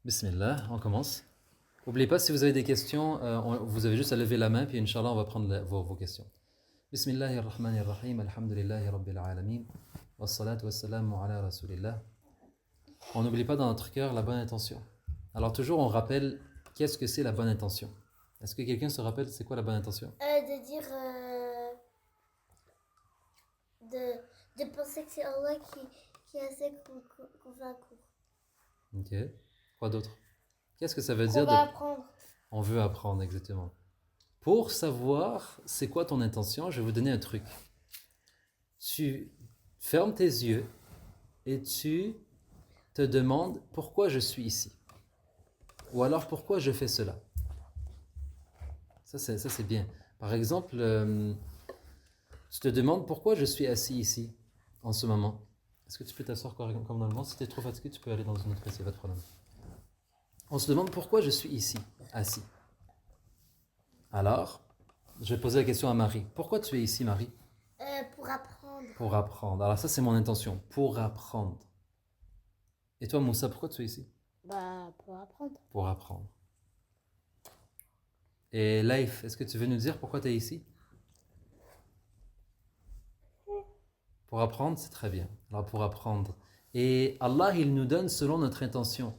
Bismillah, on commence. N'oubliez pas, si vous avez des questions, vous avez juste à lever la main, puis Inch'Allah, on va prendre vos questions. Bismillahirrahmanirrahim, alhamdulillahi rabbil alamin, wassalatu wassalamu ala rasulillah. On n'oublie pas dans notre cœur la bonne intention. Alors toujours, on rappelle, qu'est-ce que c'est la bonne intention? Est-ce que quelqu'un se rappelle, c'est quoi la bonne intention? De dire... de penser que c'est Allah qui a fait qu'on fait un cours. Ok. Quoi d'autre? Qu'est-ce que ça veut On dire va apprendre. On veut apprendre, exactement. Pour savoir c'est quoi ton intention, je vais vous donner un truc. Tu fermes tes yeux et tu te demandes pourquoi je suis ici. Ou alors pourquoi je fais cela. Ça c'est bien. Par exemple, tu te demandes pourquoi je suis assis ici en ce moment. Est-ce que tu peux t'asseoir comme normalement? Si tu es trop fatigué, tu peux aller dans une autre pièce, il n'y a pas de problème. On se demande pourquoi je suis ici, assis. Alors, je vais poser la question à Marie. Pourquoi tu es ici, Marie? Pour apprendre. Pour apprendre. Alors ça, c'est mon intention. Pour apprendre. Et toi, Moussa, pourquoi tu es ici? Pour apprendre. Pour apprendre. Et Laïf, est-ce que tu veux nous dire pourquoi tu es ici? Pour apprendre, c'est très bien. Alors pour apprendre. Et Allah, il nous donne selon notre intention.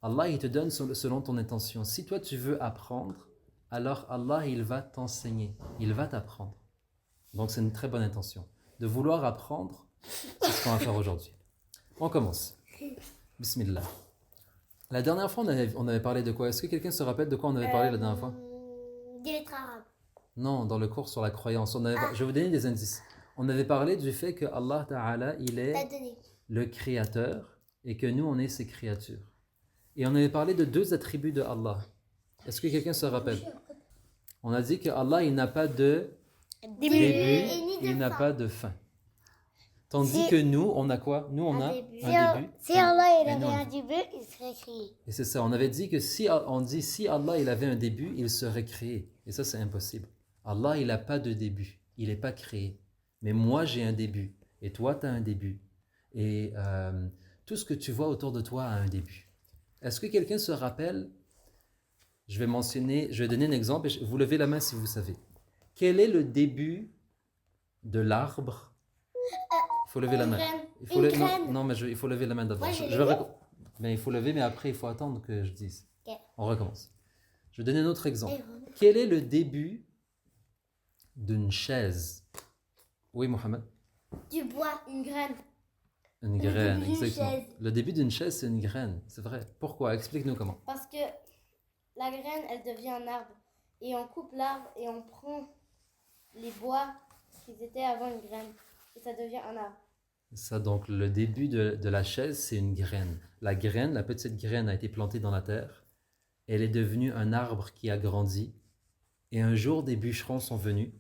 Allah, il te donne selon ton intention. Si toi, tu veux apprendre, alors Allah, il va t'enseigner. Il va t'apprendre. Donc c'est une très bonne intention. De vouloir apprendre, c'est ce qu'on va faire aujourd'hui. On commence. Bismillah. La dernière fois, on avait parlé de quoi? Est-ce que quelqu'un se rappelle de quoi on avait parlé la dernière fois? Des lettres arabes. Non, dans le cours sur la croyance. Je vais vous donner des indices. On avait parlé du fait que Allah Ta'ala, il est le créateur et que nous, on est ses créatures. Et on avait parlé de deux attributs de Allah. Est-ce que quelqu'un se rappelle? On a dit que Allah, il n'a pas de début, il n'a pas de fin. Tandis que nous, on a quoi? Nous, on a un début. Si Allah il avait un début, il serait créé. Et c'est ça, on avait dit que si Allah il avait un début, il serait créé. Et ça, c'est impossible. Allah, il n'a pas de début, il n'est pas créé. Mais moi, j'ai un début. Et toi, tu as un début. Et tout ce que tu vois autour de toi a un début. Est-ce que quelqu'un se rappelle? Je vais donner un exemple. Et vous levez la main si vous savez. Quel est le début de l'arbre? Il faut lever la main. Il faut lever la main d'abord. Mais il faut lever, mais après, il faut attendre que je dise. Okay. On recommence. Je vais donner un autre exemple. Quel est le début d'une chaise? Oui, Mohamed? Du bois, une graine. Une graine, exactement. Le début d'une chaise, c'est une graine, c'est vrai. Pourquoi? Explique-nous comment. Parce que la graine, elle devient un arbre. Et on coupe l'arbre et on prend les bois qui étaient avant une graine. Et ça devient un arbre. Ça, donc, le début de la chaise, c'est une graine. La graine, la petite graine a été plantée dans la terre. Elle est devenue un arbre qui a grandi. Et un jour, des bûcherons sont venus.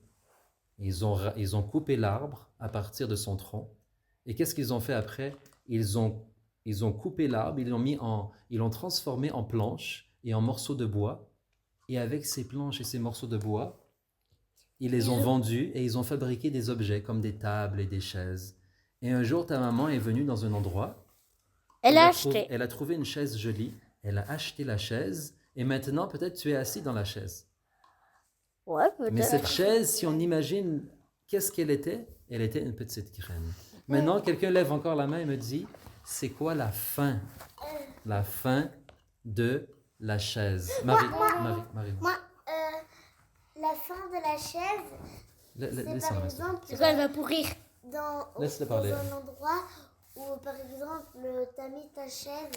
Ils ont coupé l'arbre à partir de son tronc. Et qu'est-ce qu'ils ont fait après? Ils ont coupé l'arbre, ils l'ont transformé en planches et en morceaux de bois. Et avec ces planches et ces morceaux de bois, ils les ont vendus et ils ont fabriqué des objets comme des tables et des chaises. Et un jour, ta maman est venue dans un endroit. Elle a trouvé une chaise jolie. Elle a acheté la chaise. Et maintenant, peut-être tu es assis dans la chaise. Ouais, peut-être. Mais cette chaise, si on imagine qu'est-ce qu'elle était, elle était une petite graine. Maintenant, quelqu'un lève encore la main et me dit, c'est quoi la fin? La fin de la chaise. Marie. Moi, la fin de la chaise, c'est par exemple... C'est quoi, elle va pourrir. Dans un endroit où, par exemple, tu as mis ta chaise,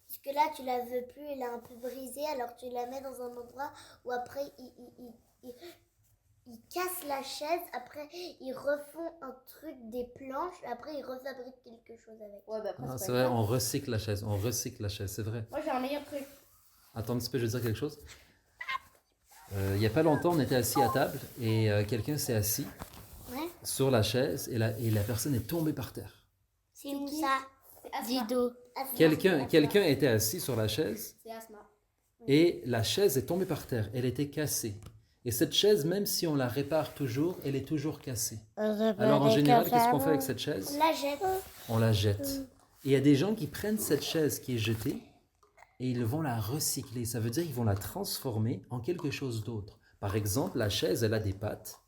parce que là, tu la veux plus, elle est un peu brisée, alors tu la mets dans un endroit où après, ils cassent la chaise, après ils refont un truc des planches, après ils refabriquent quelque chose avec. Ouais, après, c'est vrai, on recycle la chaise, c'est vrai. Moi j'ai un meilleur truc. Attends un petit peu, je vais dire quelque chose. Il n'y a pas longtemps, on était assis à table et quelqu'un s'est assis sur la chaise et la personne est tombée par terre. C'est ça. Dido. Quelqu'un était assis sur la chaise. C'est Asma. Et la chaise est tombée par terre, elle était cassée. Et cette chaise, même si on la répare toujours, elle est toujours cassée. Alors en général, qu'est-ce qu'on fait avec cette chaise? On la jette. On la jette. Et il y a des gens qui prennent cette chaise qui est jetée et ils vont la recycler. Ça veut dire qu'ils vont la transformer en quelque chose d'autre. Par exemple, la chaise, elle a des pattes,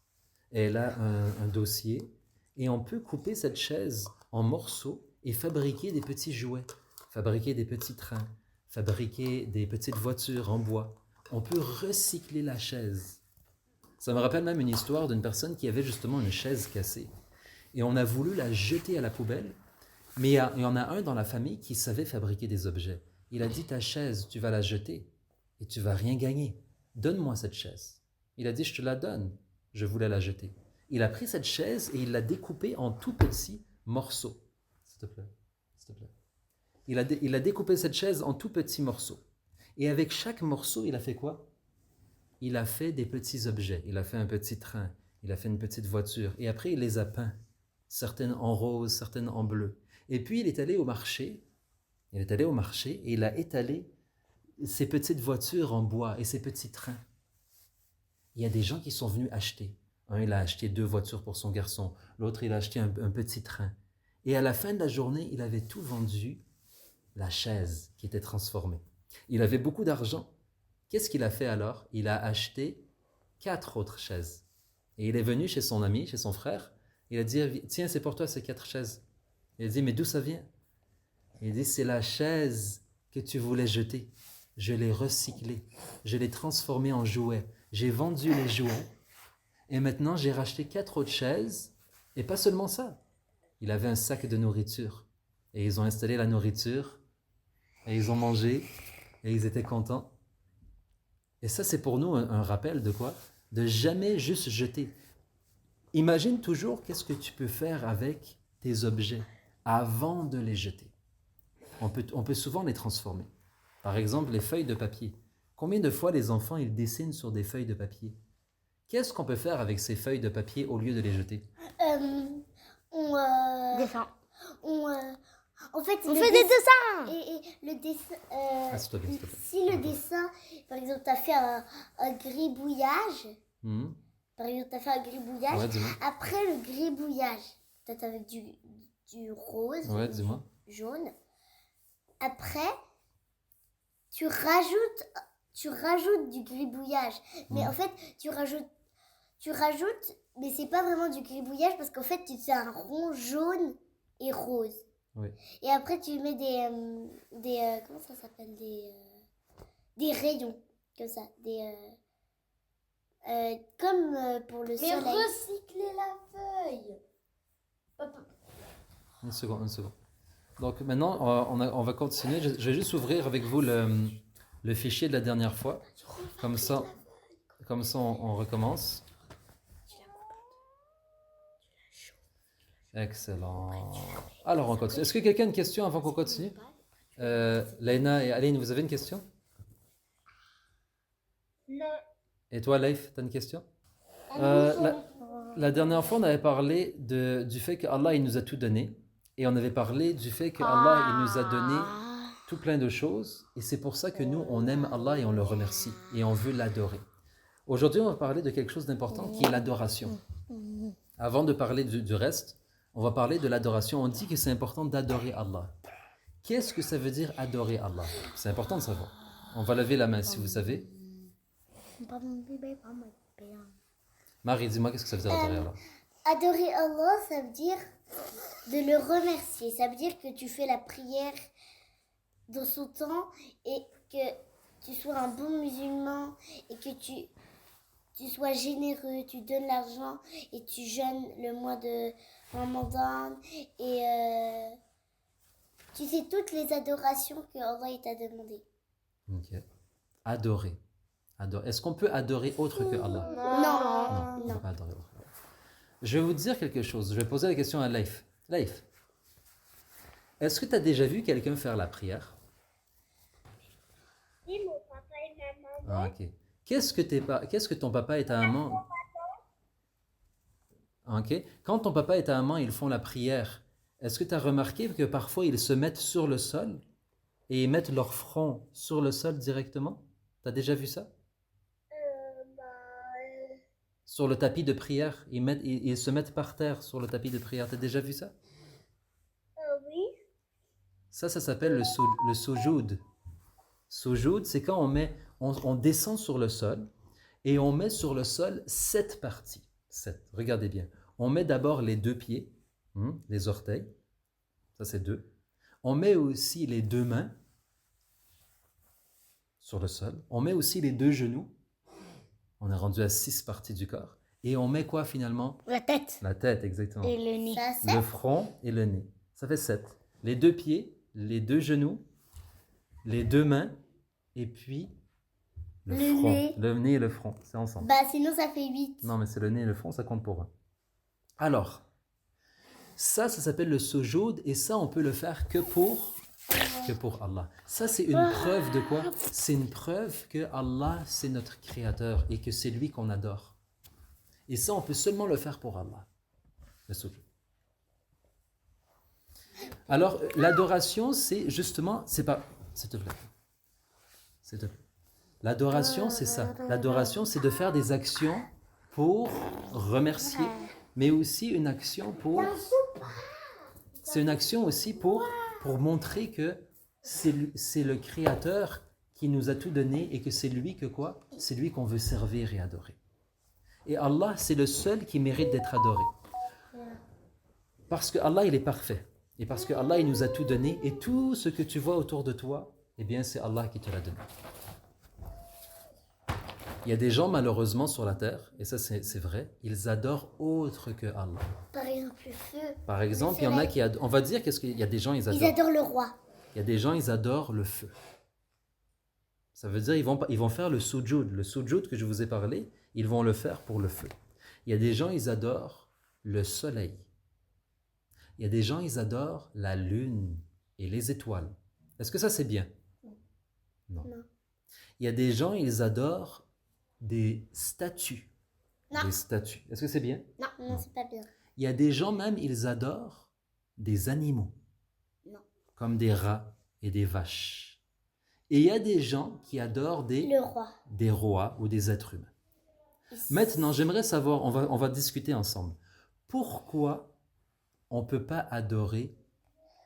elle a un dossier, et on peut couper cette chaise en morceaux et fabriquer des petits jouets, fabriquer des petits trains, fabriquer des petites voitures en bois. On peut recycler la chaise. Ça me rappelle même une histoire d'une personne qui avait justement une chaise cassée. Et on a voulu la jeter à la poubelle, mais il y en a un dans la famille qui savait fabriquer des objets. Il a dit, ta chaise, tu vas la jeter et tu vas rien gagner. Donne-moi cette chaise. Il a dit, je te la donne. Je voulais la jeter. Il a pris cette chaise et il l'a découpée en tout petits morceaux. S'il te plaît, s'il te plaît. Il a découpé cette chaise en tout petits morceaux. Et avec chaque morceau, il a fait quoi? Il a fait des petits objets. Il a fait un petit train. Il a fait une petite voiture. Et après, il les a peints. Certaines en rose, certaines en bleu. Et puis, il est allé au marché. Il est allé au marché et il a étalé ces petites voitures en bois et ces petits trains. Il y a des gens qui sont venus acheter. Un, il a acheté 2 voitures pour son garçon. L'autre, il a acheté un petit train. Et à la fin de la journée, il avait tout vendu, la chaise qui était transformée. Il avait beaucoup d'argent. Qu'est-ce qu'il a fait alors? Il a acheté 4 autres chaises. Et il est venu chez son ami, chez son frère. Il a dit, tiens, c'est pour toi ces 4 chaises. Il a dit, mais d'où ça vient? Il dit, c'est la chaise que tu voulais jeter. Je l'ai recyclée. Je l'ai transformée en jouet. J'ai vendu les jouets. Et maintenant, j'ai racheté 4 autres chaises. Et pas seulement ça. Il avait un sac de nourriture. Et ils ont installé la nourriture. Et ils ont mangé. Et ils étaient contents. Et ça, c'est pour nous un rappel de quoi? De jamais juste jeter. Imagine toujours qu'est-ce que tu peux faire avec tes objets avant de les jeter. On peut souvent les transformer. Par exemple, les feuilles de papier. Combien de fois les enfants, ils dessinent sur des feuilles de papier? Qu'est-ce qu'on peut faire avec ces feuilles de papier au lieu de les jeter? Dessin. En fait, on fait des dessins. Et le dessin. S'il te plaît. Si le dessin, par exemple, tu as fait un gribouillage. Par exemple, tu as fait un gribouillage. Ouais, dis-moi. Après le gribouillage, peut-être avec du rose, ouais, dis-moi. Jaune. Après, tu rajoutes du gribouillage. Mais en fait, tu rajoutes, mais c'est pas vraiment du gribouillage parce qu'en fait, tu fais un rond jaune et rose. Oui. Et après, tu mets des comment ça s'appelle, des rayons comme ça, comme pour le soleil. Mais recycler la feuille. Une seconde. Donc maintenant, on va continuer. Je vais juste ouvrir avec vous le fichier de la dernière fois. Comme ça, on recommence. Excellent. Alors, on continue. Est-ce que quelqu'un a une question avant qu'on continue? Laina et Aline, vous avez une question? Non. Et toi, Leif, tu as une question? La dernière fois, on avait parlé du fait qu'Allah, il nous a tout donné. Et on avait parlé du fait qu'Allah, il nous a donné tout plein de choses. Et c'est pour ça que nous, on aime Allah et on le remercie. Et on veut l'adorer. Aujourd'hui, on va parler de quelque chose d'important qui est l'adoration. Avant de parler du reste, on va parler de l'adoration. On dit que c'est important d'adorer Allah. Qu'est-ce que ça veut dire adorer Allah? C'est important de savoir. On va lever la main si vous savez. Marie, dis-moi, qu'est-ce que ça veut dire adorer Allah? Adorer Allah, ça veut dire de le remercier. Ça veut dire que tu fais la prière dans son temps et que tu sois un bon musulman et que tu sois généreux, tu donnes l'argent et tu jeûnes le mois de Ramadan et tu sais toutes les adorations que Allah t'a demandé. Ok. Adorer. Est-ce qu'on peut adorer autre que Allah? Non. On ne peut pas adorer autre que Allah. Je vais vous dire quelque chose. Je vais poser la question à Leif. Leif, est-ce que tu as déjà vu quelqu'un faire la prière? Oui, mon papa et ma maman. Ok. Qu'est-ce que ton papa et ta maman... Ok. Quand ton papa et ta maman, ils font la prière, est-ce que tu as remarqué que parfois ils se mettent sur le sol et ils mettent leur front sur le sol directement? Tu as déjà vu ça? Sur le tapis de prière, ils se mettent par terre sur le tapis de prière. Tu as déjà vu ça? Oui. Ça s'appelle le sujoud. Sujoud, c'est quand on descend sur le sol et on met sur le sol 7 parties. 7, regardez bien. On met d'abord les 2 pieds, les orteils, ça c'est 2. On met aussi les 2 mains sur le sol. On met aussi les 2 genoux. On est rendu à 6 parties du corps. Et on met quoi finalement? La tête. La tête, exactement. Et le nez. Ça, c'est Le front et le nez. Ça fait 7. Les 2 pieds, les 2 genoux, les 2 mains, et puis le front. nez. Le nez et le front, c'est ensemble. Bah, sinon, ça fait 8. Non, mais c'est le nez et le front, ça compte pour un. Alors, ça s'appelle le sujoud, et ça, on peut le faire que pour Allah. Ça, c'est une preuve de quoi? C'est une preuve que Allah, c'est notre créateur, et que c'est lui qu'on adore. Et ça, on peut seulement le faire pour Allah. Le sujoud. Alors, l'adoration, c'est justement, c'est pas, s'il te plaît. S'il te plaît. L'adoration, c'est ça. L'adoration, c'est de faire des actions pour remercier, mais aussi une action pour... C'est une action aussi pour montrer que c'est le Créateur qui nous a tout donné et que c'est lui que quoi? C'est lui qu'on veut servir et adorer. Et Allah, c'est le seul qui mérite d'être adoré. Parce que Allah, il est parfait. Et parce que Allah, il nous a tout donné. Et tout ce que tu vois autour de toi, eh bien, c'est Allah qui te l'a donné. Il y a des gens, malheureusement, sur la terre, et ça, c'est vrai, ils adorent autre que Allah. Par exemple, le feu. Par exemple, il y en a qui adorent... On va dire qu'est-ce qu'il y a des gens, ils Ils adorent le roi. Il y a des gens, ils adorent le feu. Ça veut dire ils vont faire le sujoud. Le sujoud que je vous ai parlé, ils vont le faire pour le feu. Il y a des gens, ils adorent le soleil. Il y a des gens, ils adorent la lune et les étoiles. Est-ce que ça, c'est bien? Non. Il y a des gens, ils adorent des statues. Non. Des statues. Est-ce que c'est bien? Non, c'est pas bien. Il y a des gens même, ils adorent des animaux. Non. Comme des rats et des vaches. Et il y a des gens qui adorent Le roi. des rois ou des êtres humains. Maintenant, j'aimerais savoir, on va discuter ensemble. Pourquoi on ne peut pas adorer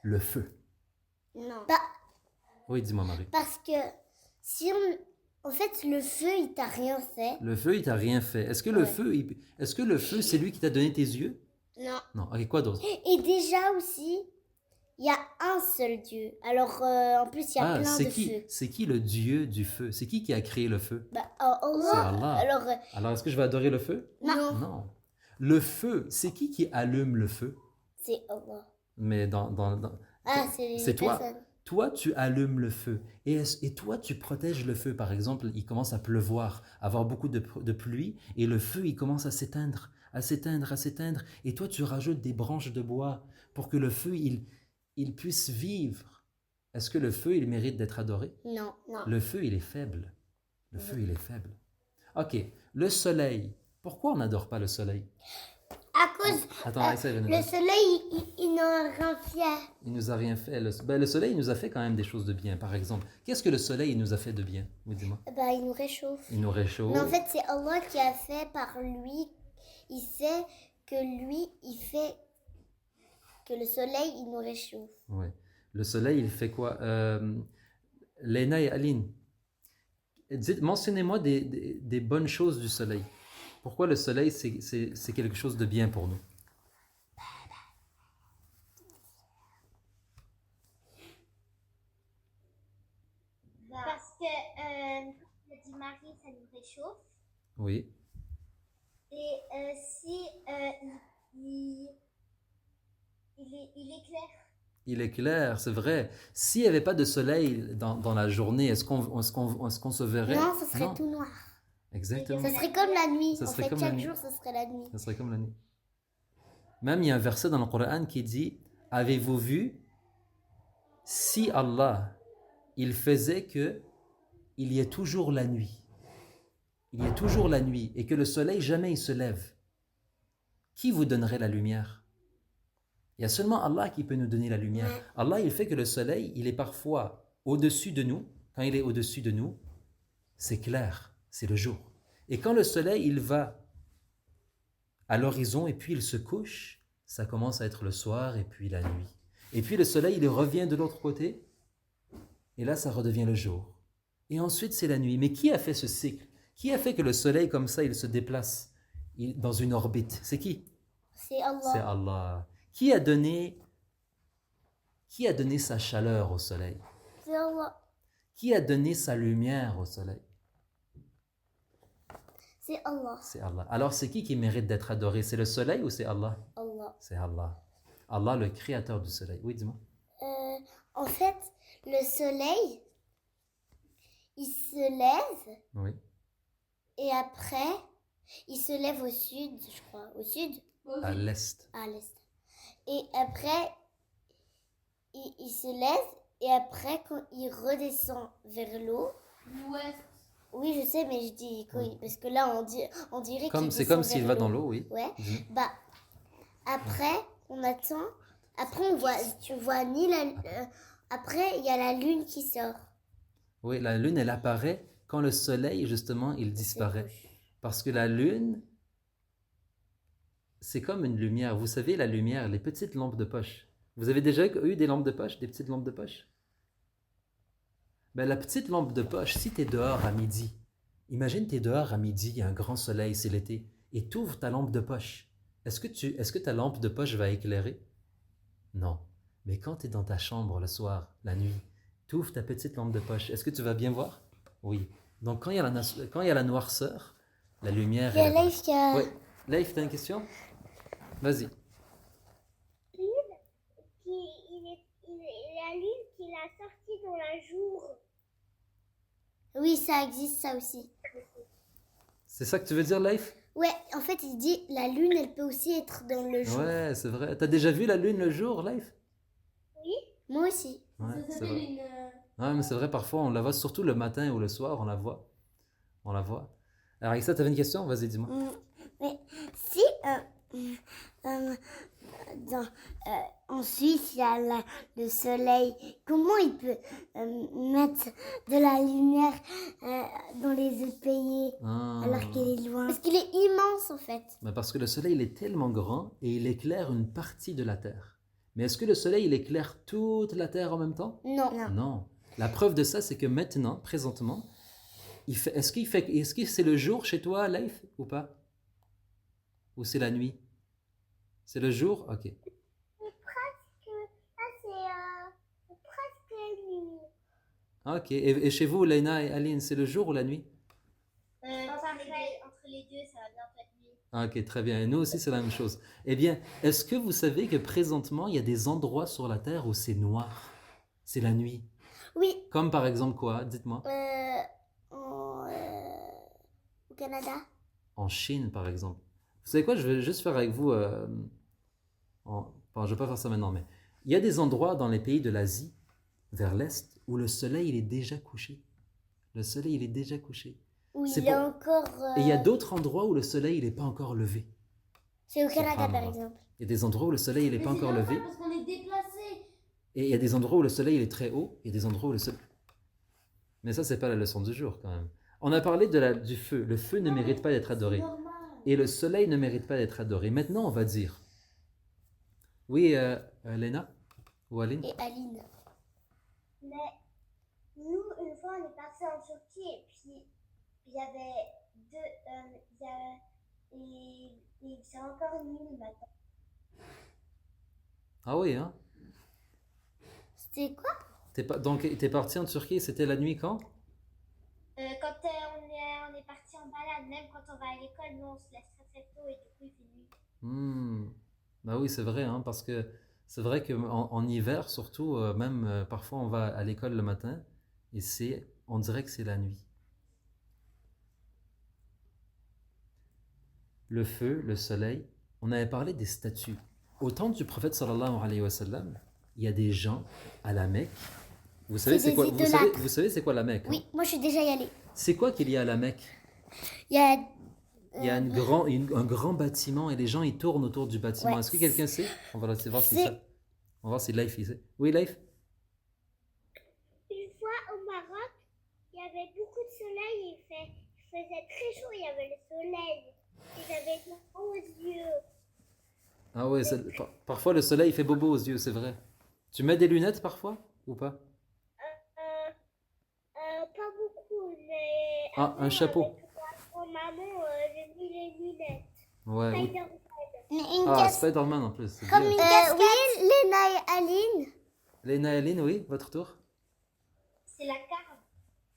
le feu? Non. Oui, dis-moi Marie. Parce que si on... En fait, le feu, il t'a rien fait. Le feu, il t'a rien fait. Est-ce que le feu, c'est lui qui t'a donné tes yeux? Non. Non. Ok, quoi d'autre? Et déjà aussi, il y a un seul Dieu. Alors, en plus, il y a plein de feux. C'est qui le Dieu du feu? C'est qui a créé le feu? Bah, C'est Allah. Allah. Alors, est-ce que je vais adorer le feu? Non. Non. Le feu, c'est qui allume le feu? C'est Allah. Mais Ah, c'est c'est toi. personnes. Toi, tu allumes le feu. Et toi, tu protèges le feu. Par exemple, il commence à pleuvoir, avoir beaucoup de pluie, et le feu, il commence à s'éteindre, à s'éteindre, à s'éteindre. Et toi, tu rajoutes des branches de bois pour que le feu, il puisse vivre. Est-ce que le feu, il mérite d'être adoré? Non. Le feu, il est faible. Le feu, il est faible. Ok, le soleil. Pourquoi on n'adore pas le soleil? À cause... Attends, Aïssa, elle va nous le dire. soleil, il n'a rien fait. Il nous a rien fait. Le soleil, il nous a fait quand même des choses de bien. Par exemple, qu'est-ce que le soleil, il nous a fait de bien? Oui, dis-moi. Bah, il nous réchauffe. Il nous réchauffe. Mais en fait, c'est Allah qui a fait par lui. Il sait que lui, il fait que le soleil, il nous réchauffe. Ouais. Le soleil, il fait quoi? Léna et Aline, mentionnez-moi des bonnes choses du soleil. Pourquoi le soleil, c'est quelque chose de bien pour nous? Parce que, comme le dit Marie, ça nous réchauffe. Oui. Et si il éclaire. Il est clair, c'est vrai. S'il n'y avait pas de soleil dans la journée, est-ce qu'on se verrait? Non, ça serait tout noir. Exactement. Ça serait comme la nuit. Ça En serait fait, comme la chaque nuit. jour, ça serait la nuit. Ça serait comme la nuit. Même il y a un verset dans le Coran qui dit: avez-vous vu si Allah, il faisait que il y ait toujours la nuit. Il y ait toujours la nuit et que le soleil jamais il se lève. Qui vous donnerait la lumière? Il y a seulement Allah qui peut nous donner la lumière. Ouais. Allah, il fait que le soleil, il est parfois au-dessus de nous. Quand il est au-dessus de nous, c'est clair, c'est le jour. Et quand le soleil, il va à l'horizon et puis il se couche, ça commence à être le soir et puis la nuit. Et puis le soleil, il revient de l'autre côté et là, ça redevient le jour. Et ensuite, c'est la nuit. Mais qui a fait ce cycle? Qui a fait que le soleil, comme ça, il se déplace dans une orbite? C'est qui? C'est C'est Allah. Allah. Qui a donné sa chaleur au soleil? C'est Allah. Qui a donné sa lumière au soleil? C'est Allah. C'est Allah. Alors, c'est qui mérite d'être adoré? C'est le soleil ou c'est Allah? Allah. C'est Allah. Allah, le créateur du soleil. Oui, dis-moi. En fait, le soleil, il se lève Oui. et après, il se lève au sud, je crois. Au sud? À l'est. À l'est. Et après, il se lève et après, quand il redescend vers l'eau. L'ouest. Oui, je sais, mais je dis oui, parce que là, on dirait qu'il C'est descend comme s'il vers va l'eau. dans l'eau, oui. Ouais. Dis-moi. Bah, après, on attend. Après, tu vois ni la. Après, il y a la lune qui sort. Oui, la lune, elle apparaît quand le soleil, justement, il disparaît. Parce que la lune, c'est comme une lumière. Vous savez, la lumière, les petites lampes de poche. Vous avez déjà eu des lampes de poche, des petites lampes de poche? Ben, la petite lampe de poche, si tu es dehors à midi, imagine tu es dehors à midi, il y a un grand soleil, c'est l'été, et tu ouvres ta lampe de poche. Est-ce que ta lampe de poche va éclairer? Non. Mais quand tu es dans ta chambre le soir, la nuit, tu ouvres ta petite lampe de poche. Est-ce que tu vas bien voir? Oui. Donc quand il y a la noirceur, la lumière... Il y a elle apparaît. Leïf qui a. Oui. Leïf, tu as une question? Vas-y. La lune qu'il a sortie dans la jour. Oui, ça existe, ça aussi. C'est ça que tu veux dire, Leïf? Ouais, en fait, il dit la lune, elle peut aussi être dans le jour. Ouais, c'est vrai. T'as déjà vu la lune le jour, Leïf? Oui. Moi aussi. Ouais, Ça c'est s'appelle vrai. une. Ouais, mais c'est vrai, parfois on la voit, surtout le matin ou le soir, on la voit. On la voit. Alors, Issa, tu avais une question? Vas-y, dis-moi. Mais si en Suisse, il y a le soleil, comment il peut mettre de la lumière dans les autres pays Ah. alors qu'il est loin? Parce qu'il est immense, en fait. Ben, parce que le soleil, il est tellement grand et il éclaire une partie de la Terre. Mais est-ce que le soleil, il éclaire toute la Terre en même temps? Non. Non. La preuve de ça, c'est que maintenant, présentement, est-ce que c'est le jour chez toi, Leïf, ou pas? Ou c'est la nuit? C'est le jour? Ok. Presque nuit. Ok. Et chez vous, Leïna et Aline, c'est le jour ou la nuit? Entre les deux, ça va bientôt être nuit. Ok, très bien. Et nous aussi, c'est la même chose. Eh bien, est-ce que vous savez que présentement, il y a des endroits sur la Terre où c'est noir? C'est la nuit. Oui, Comme par exemple quoi? Dites-moi. au Canada. En Chine, par exemple. Vous savez quoi? Je vais juste faire avec vous... enfin, je ne vais pas faire ça maintenant, mais... Il y a des endroits dans les pays de l'Asie, vers l'Est, où le soleil, il est déjà couché. Le soleil, il est déjà couché. Où C'est il est pour- encore. Et il y a d'autres endroits où le soleil, il n'est pas encore levé. C'est au Canada, par Subhanallah. exemple. Il y a des endroits où le soleil, il n'est pas encore levé. Parce qu'on est déplacé. Et il y a des endroits où le soleil il est très haut, il y a des endroits où le soleil... Mais ça, c'est pas la leçon du jour, quand même. On a parlé du feu. Le feu ne mérite pas d'être adoré. Et le soleil ne mérite pas d'être adoré. Maintenant, on va dire... Oui, Léna? Ou Aline? Et Aline. Mais nous, une fois, on est parti en Turquie et puis il y avait et c'est encore nuit le matin. Ah oui, hein? C'était quoi? Donc, t'es parti en Turquie, c'était la nuit quand? Quand on est parti en balade, même quand on va à l'école, nous on se lève très très tôt et du coup il fait nuit. Bah oui, c'est vrai, hein, parce que c'est vrai qu'en hiver, surtout, même parfois on va à l'école le matin, et on dirait que c'est la nuit. Le feu, le soleil, on avait parlé des statues. Au temps du prophète sallallahu alayhi wa sallam, il y a des gens à la Mecque. Vous savez C'est c'est quoi, des idolâtres. vous savez c'est quoi la Mecque? Hein? Oui, moi je suis déjà y allée. C'est quoi qu'il y a à la Mecque? Il y a. Il y a un grand bâtiment et les gens ils tournent autour du bâtiment. Ouais. Est-ce que quelqu'un sait? On va voir si C'est- ça. On va voir si Leif il sait. Oui, Leif? Une fois au Maroc, il y avait beaucoup de soleil et il faisait très chaud, il y avait le soleil. Ils avaient de aux yeux. Ah ouais, parfois le soleil fait bobo aux yeux, c'est vrai. Tu mets des lunettes parfois ou pas? Pas beaucoup, mais Ah, un avant, chapeau. avec ma grand-maman, j'ai mis les lunettes. Ouais. Oui. Spider-Man. Une Ah, casquette. Spider-Man en plus. C'est Comme bien. une casquette. Oui, Léna et Aline. Léna et Aline, oui, votre tour. C'est la carte.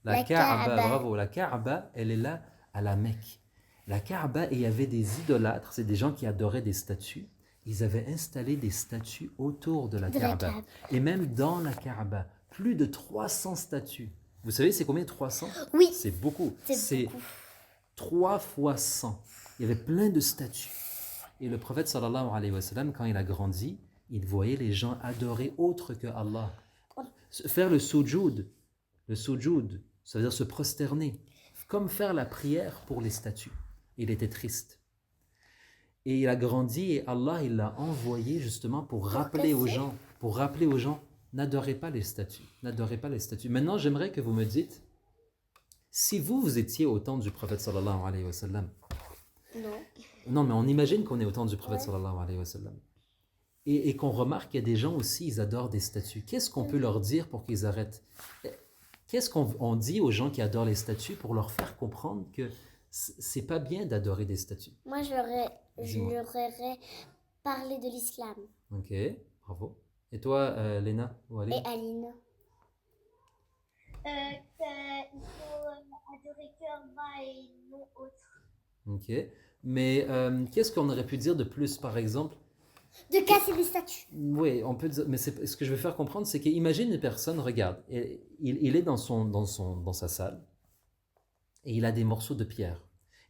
La La Kaaba, Kaaba. bravo. La Kaaba, elle est là à la Mecque. La Kaaba, et il y avait des idolâtres, c'est des gens qui adoraient des statues. Ils avaient installé des statues autour de la De la Kaaba. Kaaba. Et même dans la Kaaba, plus de 300 statues. Vous savez, c'est combien 300? Oui. C'est beaucoup. C'est beaucoup. 3 fois 100. Il y avait plein de statues. Et le prophète sallallahu alayhi wa sallam, quand il a grandi, il voyait les gens adorer autre que Allah. Faire le sujoud, ça veut dire se prosterner, comme faire la prière pour les statues. Il était triste. Et il a grandi et Allah, il l'a envoyé justement pour rappeler aux gens, n'adorez pas les statues, n'adorez pas les statues. Maintenant, j'aimerais que vous me dites, si vous étiez au temps du prophète sallallahu alayhi wa sallam, Non. non, mais on imagine qu'on est au temps du prophète Ouais. sallallahu alayhi wa sallam. Et qu'on remarque qu'il y a des gens aussi, ils adorent des statues. Qu'est-ce qu'on peut leur dire pour qu'ils arrêtent? Qu'est-ce qu'on dit aux gens qui adorent les statues pour leur faire comprendre que c'est pas bien d'adorer des statues? Moi, je Dis-moi. leur aurais parlé de l'islam. Ok, bravo. Et toi, Léna ou Aline? Et Aline. Il faut adorer que Allah et non autre. Ok. Mais qu'est-ce qu'on aurait pu dire de plus, par exemple? De casser les statues. Oui, on peut dire, mais ce que je veux faire comprendre, c'est qu'imagine une personne, regarde, il est dans sa salle, et il a des morceaux de pierre.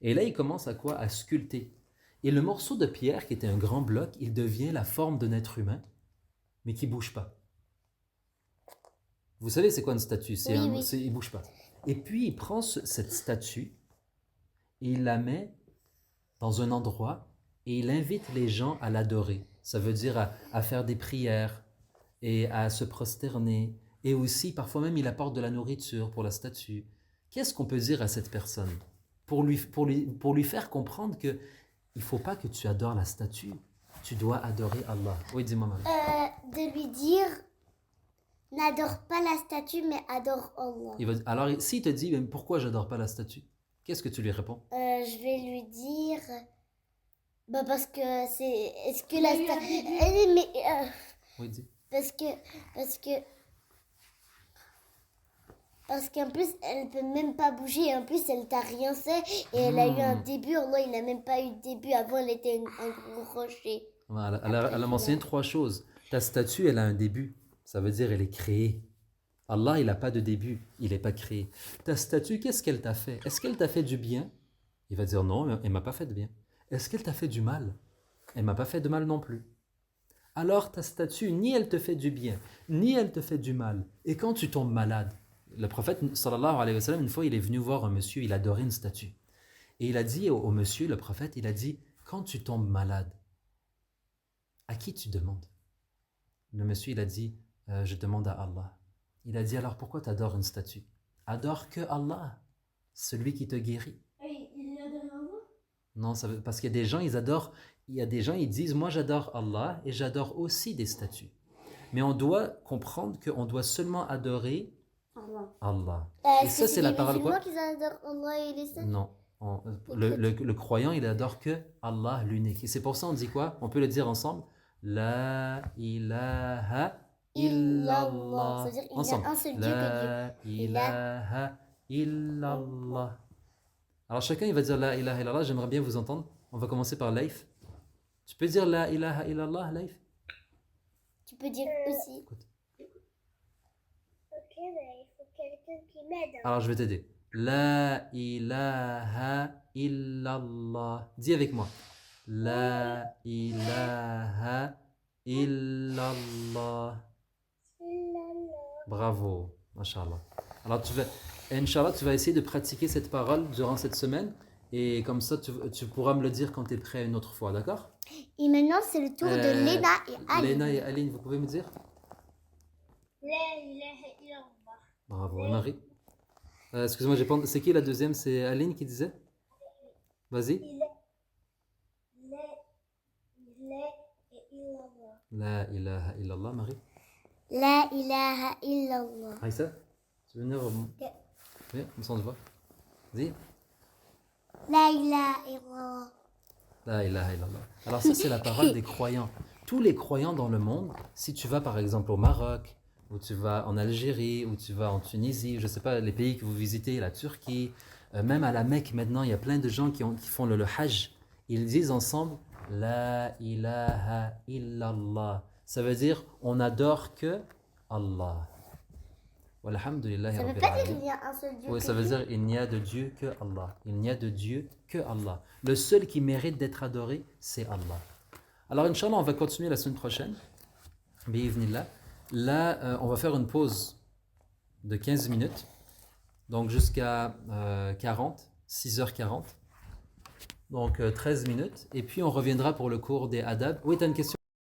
Et là, il commence à quoi? À sculpter. Et le morceau de pierre, qui était un grand bloc, il devient la forme d'un être humain, mais qui ne bouge pas. Vous savez, c'est quoi une statue? Oui. Il ne bouge pas. Et puis, il prend cette statue, et il la met dans un endroit, et il invite les gens à l'adorer. Ça veut dire à faire des prières, et à se prosterner, et aussi, parfois même, il apporte de la nourriture pour la statue. Qu'est-ce qu'on peut dire à cette personne pour lui faire comprendre que il ne faut pas que tu adores la statue, tu dois adorer Allah. Oui, dis-moi, Marie. De lui dire, n'adore pas la statue, mais adore Allah. Alors, s'il te dit, mais pourquoi j'adore pas la statue, qu'est-ce que tu lui réponds? Je vais lui dire, bah parce que c'est, est-ce que la statue, mais Oui, dis. parce qu'en plus elle peut même pas bouger, et en plus elle t'a rien fait, et elle a eu un début. Allah, il n'a même pas eu de début. Avant, elle était un gros rocher. Voilà, elle a mentionné 3 choses. Ta statue, elle a un début. Ça veut dire elle est créée. Allah, il n'a pas de début. Il n'est pas créé. Ta statue, qu'est-ce qu'elle t'a fait? Est-ce qu'elle t'a fait du bien? Il va dire non, elle ne m'a pas fait de bien. Est-ce qu'elle t'a fait du mal? Elle ne m'a pas fait de mal non plus. Alors ta statue, ni elle te fait du bien, ni elle te fait du mal. Et quand tu tombes malade, le prophète sallallahu alayhi wa sallam, une fois, il est venu voir un monsieur, il adorait une statue. Et il a dit au monsieur, le prophète, il a dit, quand tu tombes malade, à qui tu demandes? Le monsieur, il a dit, je demande à Allah. Il a dit, alors pourquoi tu adores une statue? Adore que Allah, celui qui te guérit. Il adore Allah? Non, parce qu'il y a des gens, ils disent, moi j'adore Allah et j'adore aussi des statues. Mais on doit comprendre qu'on doit seulement adorer Allah. Et Est-ce ça, que c'est la les parole quoi? musulmans qui adorent Allah et les statues? Non. Le croyant, il adore que Allah l'unique. Et c'est pour ça on dit quoi? On peut le dire ensemble. La ilaha illallah. Ça veut dire qu'il y a Ensemble. un seul Dieu que La ilaha illallah. Alors chacun il va dire la ilaha illallah. J'aimerais bien vous entendre. On va commencer par Laïf. Tu peux dire la ilaha illallah, Laïf? Tu peux dire aussi. Ok, mais il faut quelqu'un qui m'aide. Alors je vais t'aider. La ilaha illallah. Dis avec moi. La ilaha illallah. Bravo, mashallah. Alors Inch'Allah, tu vas essayer de pratiquer cette parole durant cette semaine et comme ça tu pourras me le dire quand tu es prêt une autre fois, d'accord? Et maintenant, c'est le tour de Léna et Aline. Léna et Aline, vous pouvez me dire? La ilaha illallah. Bravo, et Marie? Excuse-moi, c'est qui la deuxième? C'est Aline qui disait? Vas-y. La ilaha illallah, Marie. La ilaha illallah. Aïssa, tu veux venir Oui, comme ça on te voit. Dis. La ilaha illallah. La ilaha illallah. Alors ça, c'est la parole des croyants. Tous les croyants dans le monde, si tu vas par exemple au Maroc, ou tu vas en Algérie, ou tu vas en Tunisie, je ne sais pas, les pays que vous visitez, la Turquie, même à la Mecque maintenant, il y a plein de gens qui font le Hajj. Ils disent ensemble La ilaha illallah. Ça veut dire on n'adore que Allah. Walhamdulillahi Ça veut rabbil pas dire alamin. qu'il y a un seul Dieu. Oui, que ça veut Dieu. dire il n'y a de Dieu que Allah. Il n'y a de Dieu que Allah. Le seul qui mérite d'être adoré, c'est Allah. Alors, Inch'Allah, on va continuer la semaine prochaine. Bi'idhnillah. Là, on va faire une pause de 15 minutes. Donc, jusqu'à 6h40. Donc, 13 minutes. Et puis, on reviendra pour le cours des adab. Oui, tu as une question?